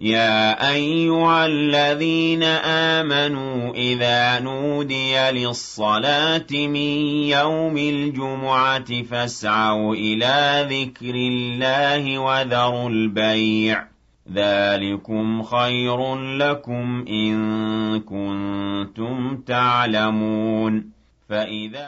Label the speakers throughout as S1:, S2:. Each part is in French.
S1: يا أيها الذين آمنوا إذا نودي للصلاة من يوم الجمعة فاسعوا إلى ذكر الله وذروا البيع ذلكم خير لكم إن كنتم تعلمون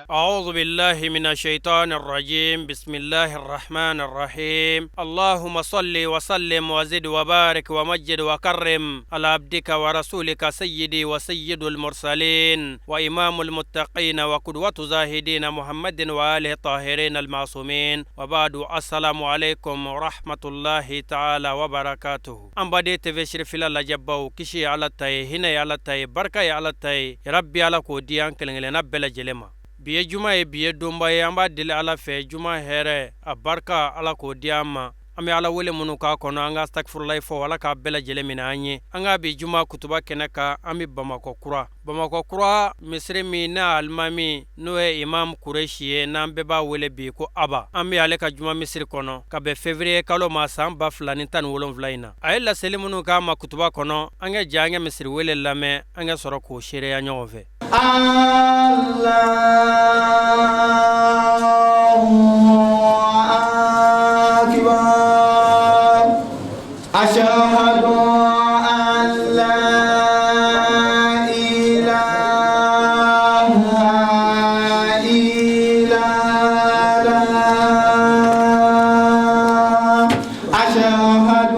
S2: أعوذ بالله من الشيطان الرجيم. بسم الله الرحمن الرحيم. اللهم صل وسلم وزد وبارك ومجد وكرم على عبدك ورسولك سيدي وسيد المرسلين وإمام المتقين وقدوة زاهدين محمد وآله الطاهرين المعصومين، وبعد. السلام عليكم ورحمة الله تعالى وبركاته. أم بديت في شرف الله جبو كشي على التاي هنا على التاي بركة على التاي ربي على كوديان كلنا بلا biye juma ye biye domba ye amba dili ala fe juma here abarka ala ko diama ami ala wele munu ka kono anga astaghfirullah fo wala ka bela jele mina anye anga bi juma kutuba kenaka ami bamako kura misri mi na almami no e imam kureshi na mbeba wele bi ko aba ami ale ka juma misri kono ka be février kalo ma samba flani tan wolon vlaina ay la selimunu ka ma kutuba kono anga janga misri wele lame anga soro ko shere ya nyove
S3: Allahu Akbar. Ashhadu an la ilaha illallah. Ashhadu an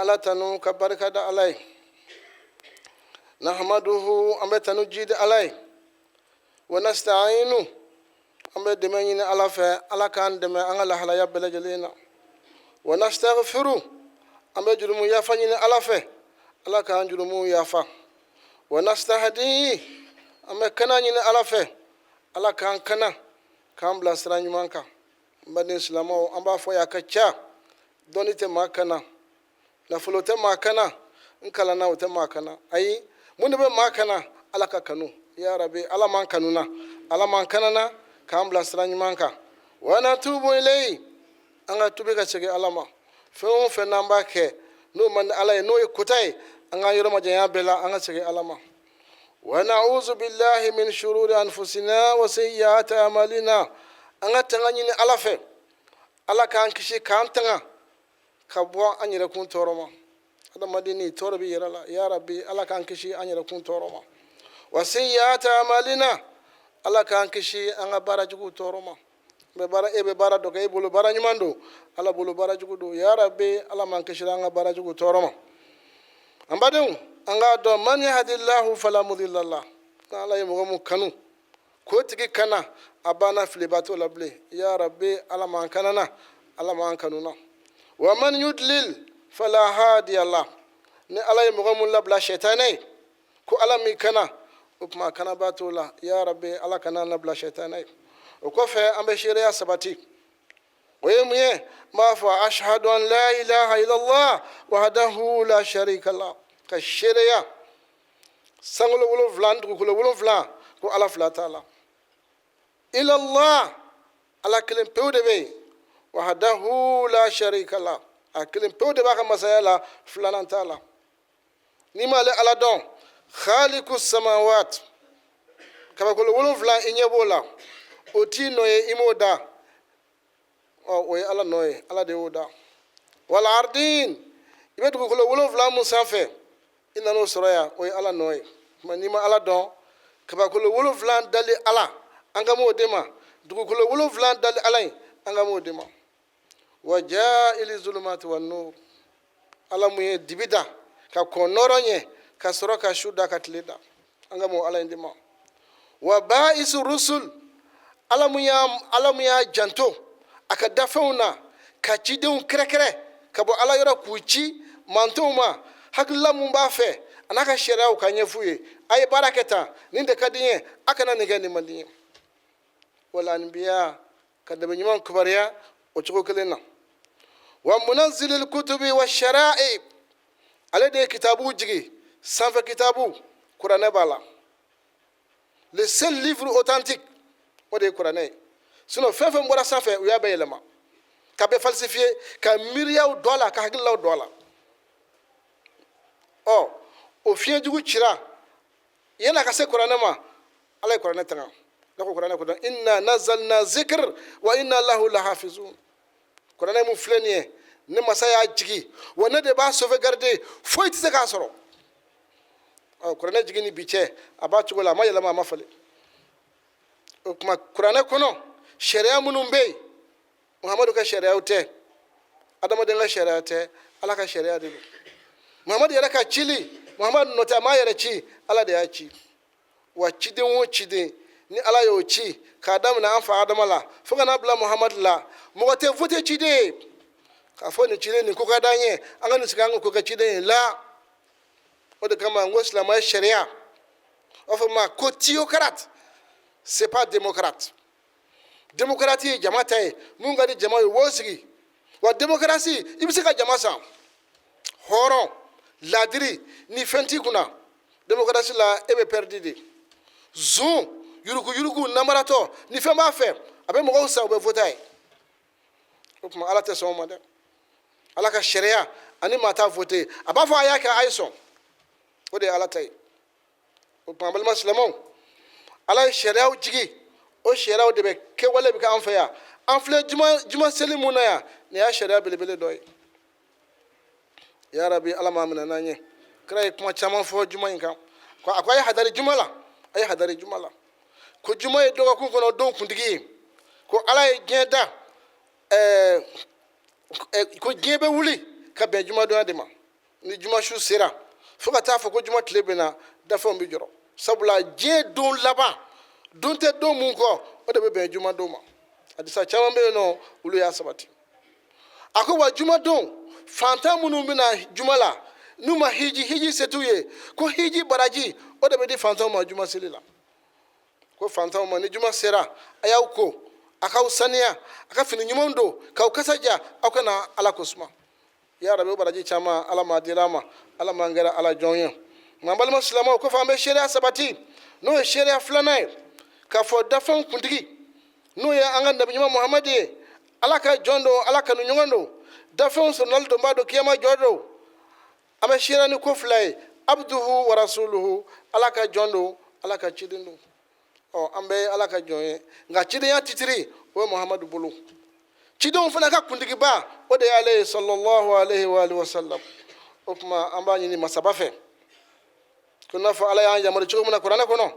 S3: la
S4: tanu ka barka da alai nahmaduhu ambe tanu jid alai wa nasta'inu ambe demani ala fa ala kan deme an ala hala yabla jalena wa nastaghfiru ambe jurumu yafa ni ala fa ala kan jurumu yafa wa nastahdi ambe kana ni ala fa ala kan kana kan blasra nyumanka mbani islamo amba fo yakacca donite makana na fulote makana nkala na wote makana ayi mun be makana ala ka kanu ya rabbi ala man kanuna ala man kanana ka ambla sran manka wa natubu ilay anga tubi ka chege alama fe namba ke no man ala no ikutai anga yoro ma jaya bela anga chege alama wa na'uzu billahi min shururi anfusina wa sayyiati amalina anga tangani ni ala fe ala kan kishi kan tanga kabwa anyira kun toroma ada madini torbi yarala ya rabbi ala kan kishi anyira kun toroma wasiyata amalina ala kan kishi anga barajugu toroma be bara do kay bulu bara nyumando ala bulu barajugu do ya rabbi ala man kishi anga barajugu toroma ambadun anga do man yahdillahu fala mudilla lah ala yemu kanu ko tigi kana abana filibato lable ya rabbi ala man kanana ala man kanuna wa man yudlil fala hadiya lah ne ala yemu labla shaytanai ko ala mi kana upma kana batola ya rabbi ala kana labla shaytanai o ko fe ambe shiriya sabati ويمي ما فأشهد أن لا إله إلا الله وحده لا شريك له كالشريعة sangolo wolonfila dugukolo wolonfila ko ala fila t'a la ila Allah ala kelen pewu de bɛ yen wahdahu la sharika la a kelen pewu de b'a ka masaya la filanan t'a la n'i m'ale ala dɔn khaliqu samawat kabakolo wolonfila i ɲɛ b'o la o t'i nɔ ye i m'o da o ye ala nɔ ye ala de y'o da wal ardin i bɛ dugukolo wolonfila mun sanfɛ i nan'o sɔrɔ yan o ye ala nɔ ye n'i ma ala dɔn kabakolo wolonfila dali ala an ka m'o de ma dugukolo wolonfila dali ala ye an ka m'o de ma wa ja'ili zulumati wan nur ala mun ye dibi da ka kɔn nɔrɔ ɲɛ ka sɔrɔ ka su da ka tile da an ka m'o ala in de ma wa ba'isu rusul ala mun y'a janto a ka dafɛnw na ka cidenw kɛrɛkɛrɛ ka bɔ ala yɔrɔ k'u ci mantonw ma hakilila mun b'a fɛ a n'a ka sariyaw ka ɲɛf'u ye a ye baara kɛ tan nin de ka di n ye a kana nin kɛ nin man di n ye wal anbiya ka dabiɲuman kubariya o cogo kelen na wa munazzilil kutubi wa shara'i ale de ye kitabu jigi sanfɛ kitabu kuranɛ b'a la le seul livre authentique o de ye kuranɛ ye sinon fɛn fɛn bɔra sanfɛ u y'a bɛɛ yɛlɛma ka bɛɛ falsifiye ka miiriyaw dɔ a la ka hakililaw dɔ a la o fiɲɛ jugu cira yan'a ka se kuranɛ ma ala ye kuranɛ tanga ne ko kuranɛ ko dɔn inna nazalna zikr wa inna lahu lahafizun kuranɛ mun filɛ nin ye ne masa y'a jigi wa ne de b'a sauvegarder foyi tɛ se k'a sɔrɔ kuranɛ jigi ni bi cɛ a b'a cogo la a ma yɛlɛma a ma falen o tuma kuranɛ kɔnɔ sariya minnu bɛ yen muhamadu ka sariyaw tɛ adamaden ka sariya tɛ ala ka sariya de don muhamadu yɛrɛ ka cili muhamadu nɔ tɛ a m'a yɛrɛ ci ala de y'a ci wa ciden o ciden ni ala y'o ci k'a daminɛ an fa adama la fo ka n'a bila muhamadu la mɔgɔ tɛ vote ciden ye k'a fɔ nin ciden nin ko ka d'an ye an ka nin sigi an ka ko kɛ ciden ye la o de kama n ko silamɛya sariya o b'a fɔ ma ko théocrate c'est pas démocrate démocratie ye jama ta ye mun ka di jama ye o b'o sigi wa démocratie i bɛ se ka jama san hɔrɔn laadiri ni fɛn t'i kunna démocratie la e bɛ perdre de zon yurugu namaratɔ ni fɛn b'a fɛ a bɛ mɔgɔw sa u bɛ voter a ye o tuma ala tɛ sɔn o ma dɛ ala ka sariya ani maa t'a voter a b'a fɔ a y'a kɛ a ye sɔn o de ye ala ta ye o tuma balima silamɛw ala ye sariyaw jigi o sariyaw de bɛ kɛwale bɛ kɛ an fɛ yan an filɛ juma seli mun na yan nin y'a sariya belebele dɔ ye ya rabi ala ma minɛ n'an ye kira ye kuma caman fɔ juma in kan a ko a ye hadari juma la a ye hadari juma la ko juma ye dɔgɔkun kɔnɔ don kuntigi ye ko ala ye diɲɛ da ko diɲɛ bɛ wuli ka bɛn jumadonya de ma ni juma su sera fo ka taa fɔ ko juma tile bɛ na dafɛnw bɛ jɔrɔ sabula diɲɛ don laban don tɛ don mun kɔ o de bɛ bɛn jumadon ma hadisa caman bɛ yen nɔ olu y'a sabati a ko wa jumadon fantan minnu bɛ na juma la n'u ma hiji se t'u ye ko hiji baraji o de bɛ di fantanw ma juma seli la ko fantanw ma ni juma sera a y'aw ko a k'aw saniya a ka fini ɲumanw don k'aw kasa ja aw ka na ala ko suma ya rabi o baraji caman ala m'a dira ma ala m'an kɛra ala jɔn ye nka n balima silamɛw ko fɔ an bɛ sariya sabati n'o ye sariya filanan ye k'a fɔ dafɛnw kuntigi n'o ye an ka nabiɲuman muhamadu ye ala ka jɔn don ala kanu ɲɔgɔn don dafɛnw sɔrɔnali don b'a dɔn kiyama jɔ don an bɛ sariya ni ko fila ye abduhu wa rasuluhu ala ka jɔn don ala ka ciden don an bɛ ala ka jɔn ye nka cidenya titiri o ye muhamadu bolo cidenw fana ka kuntigiba o de y'ale ye sallallahu alaihi wa sallam o tuma an b'a ɲini masaba fɛ ko n'a fɔ ala y'an yamari cogo min na kuranɛ kɔnɔ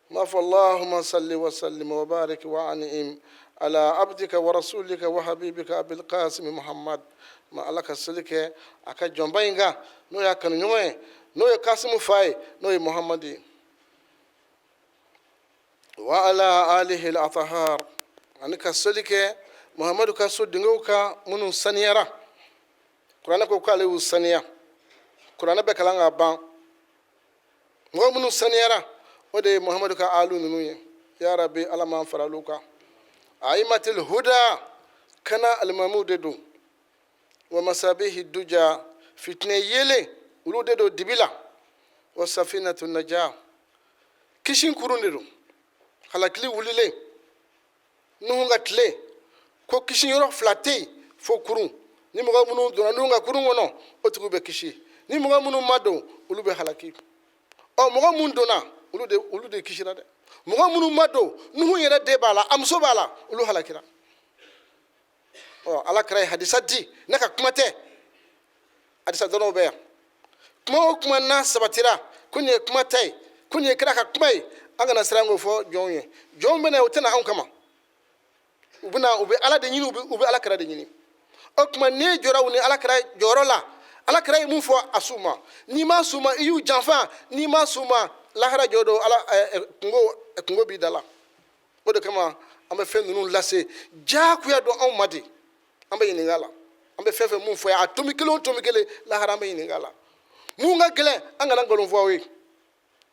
S4: n'a fɔ allahumma salli wa sallim wa barik wa an'im ala abdika wa rasulika wa habibika abil qasim muhammad ma ala ka seli kɛ a ka jɔnba in kan n'o y'a kanu ɲɔgɔn ye n'o ye kasimu fa ye n'o ye muhammad ye wa ala alihi al-athhar ani ka seli kɛ muhammadu ka so dengew kan minnu saniyara kuranɛ ko k'ale y'u saniya kuranɛ bɛ kalan ka ban mɔgɔ minnu saniyara o de ye muhammadu ka alu ninnu ye ya rabi ala m'an fara olu kan aimatil huda kana alimamuw de don wa masabihi duja fitinɛ yelen olu de don dibi la wa safinatu najah kishin kurun de do halakili wulile nuhu nga tile ko kishin yoro flatte fo kurun ni mo munu dona nuhu nga kurun wono o tugu be kishi ni mo munu mado ulu be halaki o mo mun dona ulu de kishira de mo munu mado nuhu yere de bala amso bala ulu halakira o ala kray hadisa di naka kumate hadisa dono be kuma na sabatira kunye kumatai kunye kira ka kumai anga na srango fo jonye jombe na utena an kama ubuna ube ala de nyini ube ala kra de nyini o kuma ne jora woni ala kra jorola ala kra mu fo asuma ni ma suma iyu janfa ni ma suma lahara jodo ala kungo bi dala o de kama ambe fen nunu lase ja ku ya do on madi ambe yini ngala ambe fefe mu fo ya atomikele lahara ambe yini ngala mu nga gele anga na ngolon fo we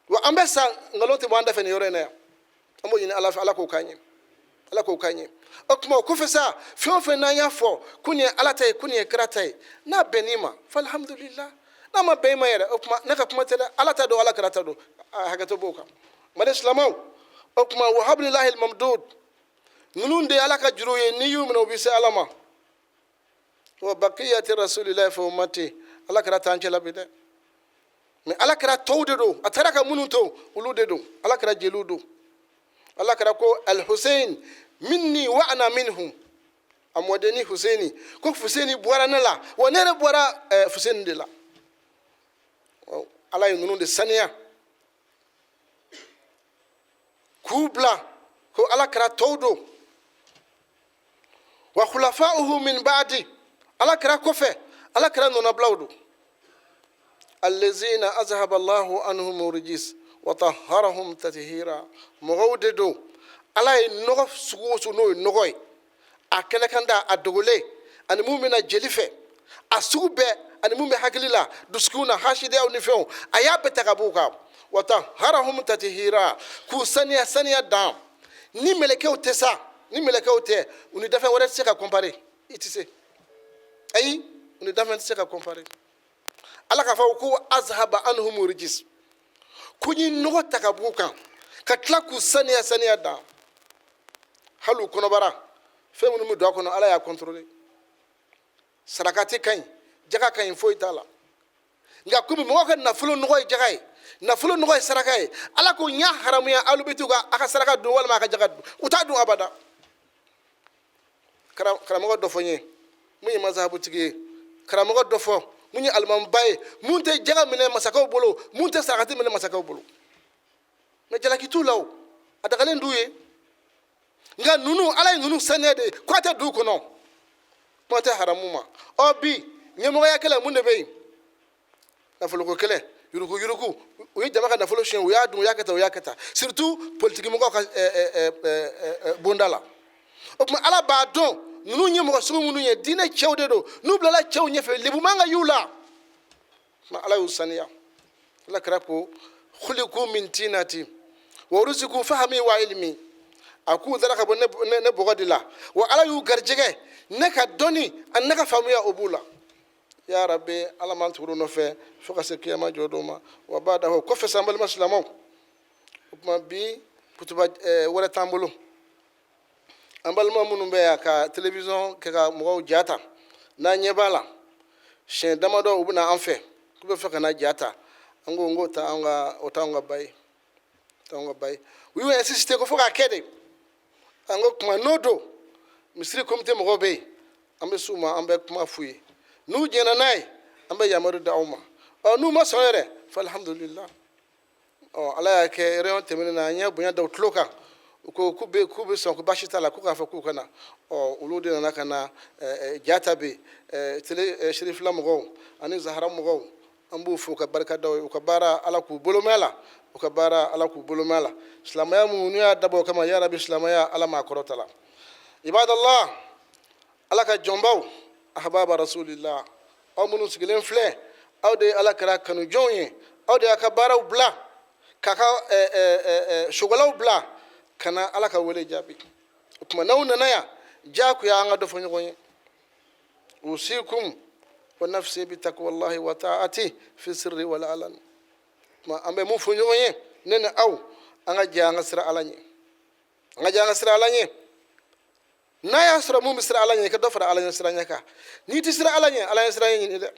S4: wa ambe sa ngalote banda fe ne yore na ambo yini ala ko kanye okuma ko fesa fe na ya fo kunye alatai kunye kratai na benima falhamdulillah na ma be ma yere okuma naka kuma tada alata do ala krata do haga to boka made islamau okuma wa hablillahi almamdud nununde alaka juroye ni yumno bi sa alama wa baqiyati rasulillahi fa ummati ala krata anjela bide me ala kra tawde do ataraka mununto ulude do ala kra jeludo ala kra ko al husain minni wa ana minhum amwadeni husaini ko husaini bwara nala wonere bwara husaini de la ala yununu de sania kubla ko ala kra tawdo wa khulafa'uhu min ba'di ala kra kofe ala kra nona blawdo الذين أذهب الله عنهم الرجس وطهرهم تطهيرا مغوددو على نغف سوسو نو نغوي أكل كندا أدغولي أن مؤمنا جلفة أسوبة أن مؤمن حكليلا دسكونا هاشيدا أو نفيون أياب تكابوكا وطهرهم تطهيرا كو سنيا دام ni melekeo tesa ni melekeo te uni dafa wala seka comparer itise ay uni dafa seka comparer ala ka fa ko azhaba anhum rijis kunyi no takabuka katla ku saniya da halu kono bara fe mun mu do kono ala ya contrôler sarakati kan jaga kan fo itala nga kumi mo ka na fulo no jagai na fulo no sarakai ala ko nya haramu ya alubitu ga aka saraka do wala ma ka jaga uta du abada karamo do fonye mu mazhabu tige karamo do fo munyi alman bay munte jaga mine masakaw bolo munte sakati mine masakaw bolo me jala ki tulaw adagale nduye nga nunu ala nunu sanede kwata du kono ponte haramuma obi nyemo ya kala munde bey na folo ko kele yuruku uyi jama ka na folo shen uya du yakata surtout politique mo ko bondala okuma ala ba don nunu nyemo ko sumu nunu ye dina chewde do nubla la chew nyefe lebu manga yula ma ala usaniya la krako khuliku min tinati wa ruziku fahmi wa ilmi aku dara ka ne bogodila wa ala yu garjege ne ka doni an naka famuya obula ya rabbi ala man turu no fe foka se kiyama jodoma wa bada ho ko fe sambal maslamo ma bi putuba wala tambulu ambal ma munu be ka television ke ka mo jata na nyebala shen damado ubuna anfe ko be feka na jata ngo ta anga otanga bay tanga bay wi we insiste ko foka kede ango kuma nodo misri komite mo be ambe suma ambe kuma fuyi nu jena nay ambe yamaru dauma o nu ma soyere falhamdulillah o ala yake reon temene na nya bunya da utloka ko kube son ko bashita la ko ka fa ko kana o ulude na kana jata be tele sharif la mo ani zahara mo ambu fu ka barka da ko bara ala ku bolomela ko bara ala ku bolomela islamaya mu nu ya dabo kama ya rabbi islamaya ala ma korotala ibadallah ala ka jombaw ahbaba rasulillah aw munu sigilen fle aw de ala kara kanu jonye aw de aka bara bla kaka shugalaw bla kana ala ka wele jabi kuma nawna naya jaku ya anga do fonyo gonye usikum wa nafsi bi taqwallahi wa ta'ati fi sirri wal alan ma ambe mu fu ɲɔgɔn ye ne ni aw an ka jɛ an ka sira ala ɲɛ an ka jɛ an ka sira ala ɲɛ n'a y'a sɔrɔ mun bɛ sira ala ɲɛ ka dɔ fara ala ɲɛ sira ɲɛ kan n'i tɛ sira ala ɲɛ ala ɲɛ sira ɲɛ ɲini dɛ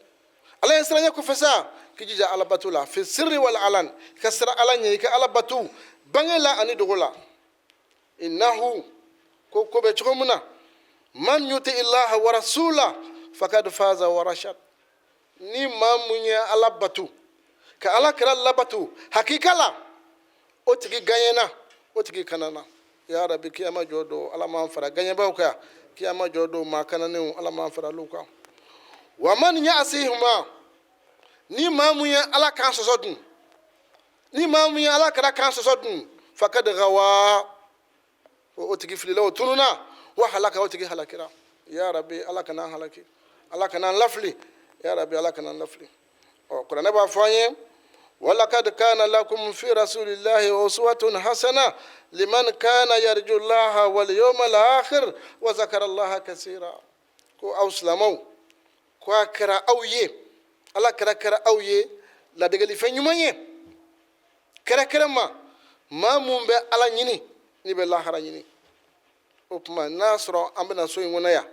S4: ala ɲɛ sira ɲɛ kɔfɛ sa k'i jija ala bato la fi sirri wal alan i ka sira ala ɲɛ i ka ala bato bange la ani dogo la innahu ko bɛ cogo min na man yuti illaha wa rasula fakad faza wa rashad ni maa mun ye ala bato ka ala kira labato hakika la o tigi gaɲɛna o tigi kanana ya rabbi kiyama jɔ don ala m'an fara gaɲɛbaw kan kiyama jɔ don maa kananenw ala m'an fara olu kan wa man ya'sihuma ni maa mun ye ala kan sɔsɔ dun ni maa mun ye ala kira kan sɔsɔ dun fakad gawa o tigi filila o tununa wa halaka o tigi halakira ya rabbi ala kana halaki ala kana lafili ya rabbi ala kana lafili kuranɛ b'a fɔ an ye ولقد كان لكم في رسول الله أسوة حسنة لمن كان يرجو الله واليوم الآخر وذكر الله كثيرا كو أو سلامو كو كرا أو يه الله كرا أو يه لا دغلي فين يمانيه كرا ما مumbe ala nyini ni be lahara nyini opma nasro ambena so yingona ya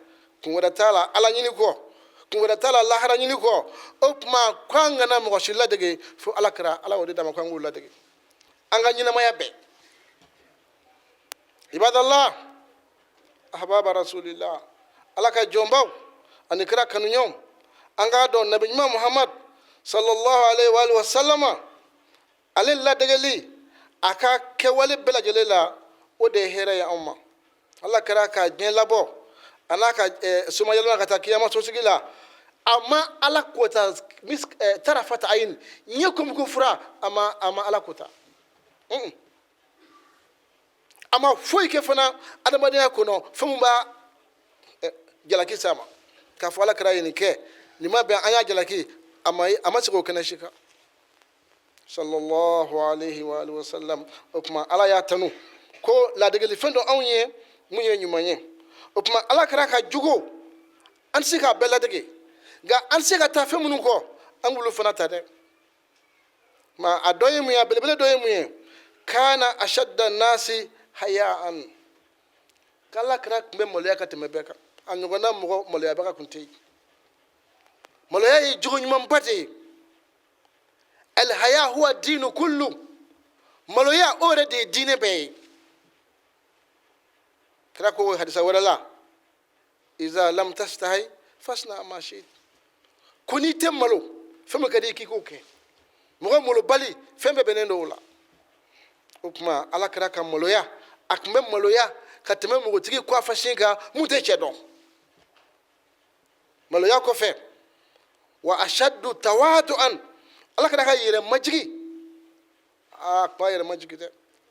S4: kunwada tala ala nyini ko kunwada tala lahara nyini ko opma kwanga na mo shilla dege fu ala kra ala wodi dama kwangu la dege anga nyina maya be ibadallah ahbaba rasulillah ala ka jombaw ani kra kanu nyom anga do nabi muhammad sallallahu alaihi wa alihi wasallama alin la dege li aka kewale bela jelela o de here ya umma Allah kara ka jin labo anaka suma yalma ka takiyama so sigila amma ala kota tarafata ayin nyakum kufra ama ala kota ama foi ke fana adamade ya kono fumba jalaki sama ka fala kara yin ke ni ma be anya jalaki ama sigo kana shika sallallahu alaihi wa alihi wasallam okuma ala ya tanu ko la degeli fendo awye munye nyumanye okuma ala kara ka jugo an sika bella dege ga an sika ta fe munun ko an wulu fana ta de ma adoye mu ya belebele doye mu kana ashadda nasi hayaan kala kara kumbe mole ka temebeka an ngona mo mole ya baka kunti mole ya jugo nyumam pati الحياة هو الدين كله ملويا أوريدي دين بي كراكو حديث ولا لا إذا لم تستحي فاصنع ما شئت كوني تملو فما كدي كيكوكي مغو ملو بالي فما بنندو لا وكما على كراكا ملويا أكمل ملويا كتمم مغو تيجي كوا فاشينكا متشدو ملويا كوفي وأشد تواضعا ala kada ka yere majigi pa yere majigi de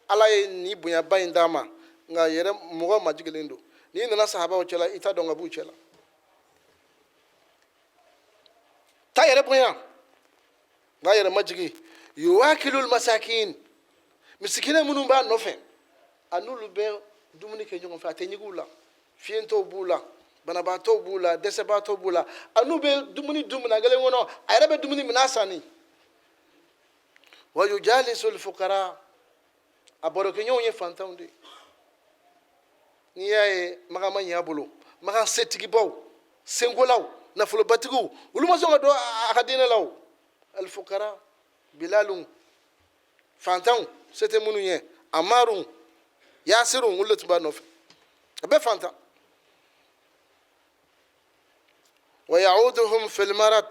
S4: ala ye ni bunya bayin dama nga yere mugo majigi lindo ni nana sahaba o chela ita donga bu chela ta yere bunya nga yere majigi yuwakilul masakin miskina munun ba nofe anulu be dumuni ke jongo fa tenyigula fiento bula banabato bula desebato bula anu be dumuna gele ngono ayre be dumuni minasani ويجالس الفقراء أبوركنيو يفانتون دي نياي مغاما يابولو مغا سيتيكي باو سينغولاو نفلو باتيكو ولما سونغا دو أخدين لاو الفقراء بلالون فانتون سيتي منو يه أمارون ياسرون ولت بانوف أبي فانتا ويعودهم في المرض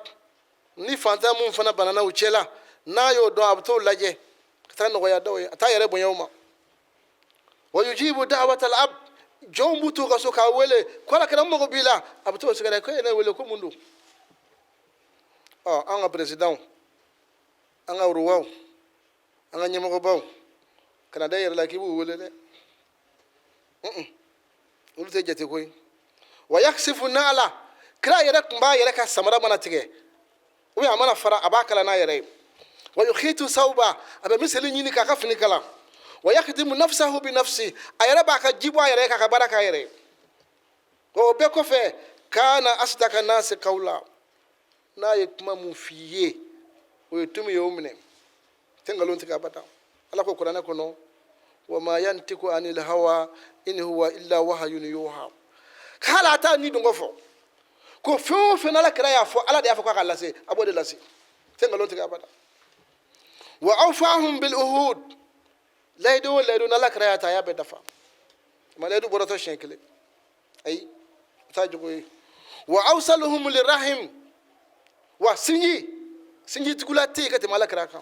S4: ني فانتا مون فنا بنانا وچلا na yo do abto laje tan no ya do ta yare bon yawma wa yujibu da'wat al-ab jombutu ka so ka wele kola kana mo bila abto so ka ko ene wele ko mundu anga president anga ruwaw anga nyemo ko baw kana da yare la ki bu wele de ulute jete koy wa yaksifu nala kra yare kumba yare ka samara mana tige uya amana fara abakala na yare ويخيت صوبا أبا مثل يني كافني كلام ويخدم نفسه بنفسه أيرى باك جيبوا أيرى كبارك أيرى وبكفة كان أصدق الناس قولا نا يكما مفيه ويتم يومنا tengalon tika bata ala ko qur'ana ko no wa ma yantiku anil hawa in huwa illa wahyun yuha kala ta ni dungo fo ko fo na la kra ya fo ala de ya fo ko ala se abode la se tengalon tika bata wa awfahum bil uhud laydo na la kra ya ta ya be dafa ma laydo boroto shenkle ay ta jogo wa awsaluhum lirahim wa sinji tukula te ka te malakra kan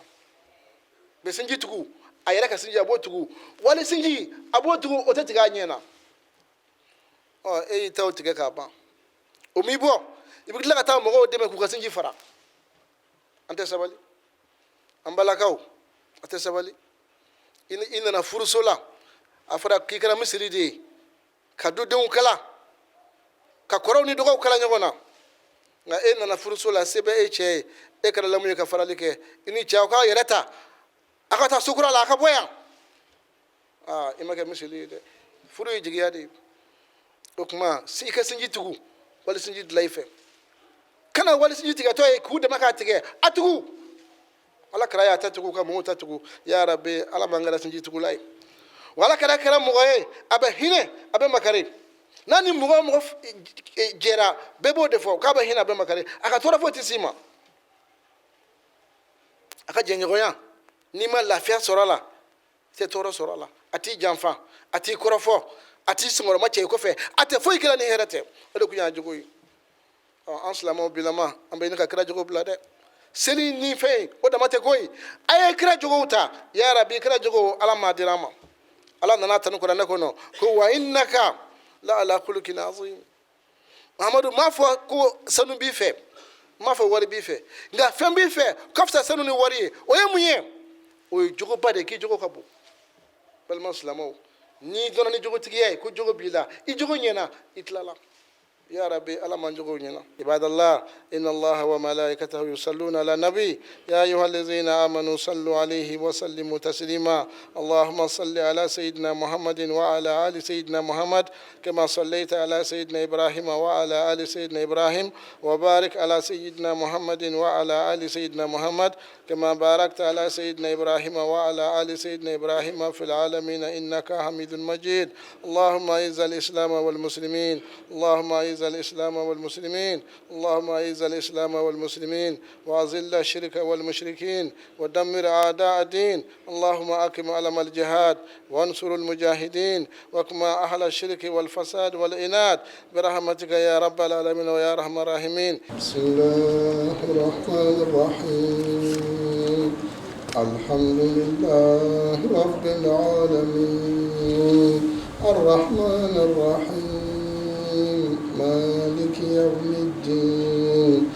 S4: be sinji tuku ayera ka sinji abotuku wali sinji abotuku otetiga nyena taw tiga ka ba o mi bo ibigla ka taw mo de me ku ka sinji fara ante sabali ambala kaw ante sabali ina na furusola afara kikara misiri de ka dudun kala ka koroni dogo kala nyogona nga na furusola sebe eche kala lamu ka fara like ini chaw ka yereta akata sukura la ka boya imaka misiri de furu jigiya de okuma si ka sinji tugu wala sinji laife kana wala sinji tiga to ku da maka tige atugu wala kraya tatugu ka mu tatugu ya rabbi ala mangara sinji tugu lai wala kara mugoye abe hine abe makare nani mugo jera bebo defo ka ba hine abe makare aka tora fo tisima aka jenyoya ni ma lafiya sorala se toro sorala ati janfa ati korofo ati singoro ma che ko fe ate fo ikela ni herete odo kunya jogoyi anslamo bilama ambe ni ka kra jogo blade seli ni fe oda mate koyi ay kra jogo ta ya rabbi kra jogo ala madirama ala nana tanu ko na kono ko wa innaka la ala khuluqin azim Muhammadu mafo ko sanu bi fe mafo wari bi fe nga fem bi fe kafta sanu ni wari o yemuye o jogo bade ki jogo kabo bal maslamo ni dona ni jogo tigiye ko jogo bila I jogo nyena itlala يا ربي ألا من جغونا عباد الله إن الله وملائكته يصلون على النبي يا أيها الذين آمنوا صلوا عليه وسلموا تسليما اللهم صل على سيدنا محمد وعلى آل سيدنا محمد كما صليت على سيدنا إبراهيم وعلى آل سيدنا إبراهيم وبارك على سيدنا محمد وعلى آل سيدنا محمد كما باركت على سيدنا إبراهيم وعلى آل سيدنا إبراهيم في العالمين إنك حميد مجيد اللهم أعز الإسلام والمسلمين اللهم أعز الإسلام والمسلمين اللهم أعز الإسلام والمسلمين وأذل الشرك والمشركين ودمر أعداء الدين اللهم أقم علم الجهاد وانصر المجاهدين واكما أهل الشرك والفساد والإناد برحمتك يا رب العالمين ويا أرحم الراحمين بسم الله الرحمن الرحيم الحمد لله رب العالمين الرحمن الرحيم مالك يوم الدين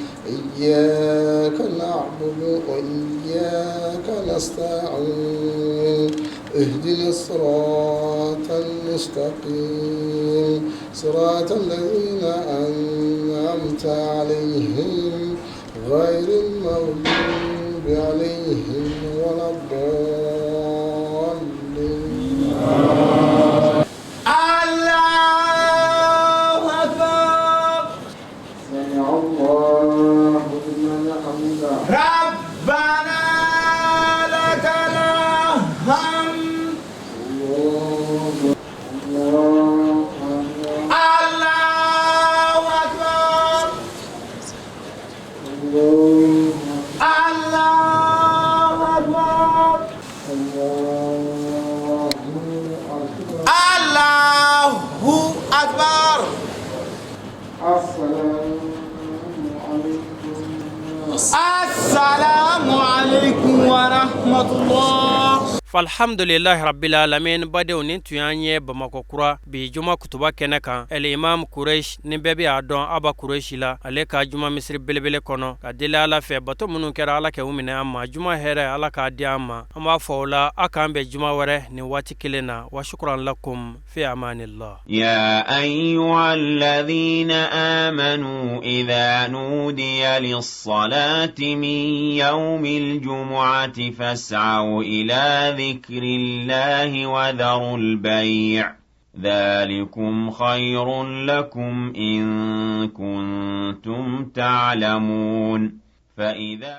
S4: إياك نعبد وإياك نستعين اهدنا الصراط المستقيم صراط الذين أنعمت عليهم غير المغضوب عليهم ولا الضالين
S3: ربنا لك الحمد الله أكبر الله أكبر الله أكبر السلام عليكم ورحمة الله
S2: falhamdulillahi rabbil alamin badew nin tuyanye bamako kura bi juma kutuba kene kan el imam Quraysh ni bebe adon aba Quraysh la ale ka juma misri belebele kono ka dele ala fe bato munun kera ala ke umine amma juma here ala ka di amma amma fawla akan be juma wore ni wati kilena wa shukran lakum fi amanillah
S1: ya ayyuhalladhina amanu idha nudiya lis-salati min yawmil jumu'ati fas'au ila ذكر الله وذروا البيع ذلكم خير لكم إن كنتم تعلمون فإذا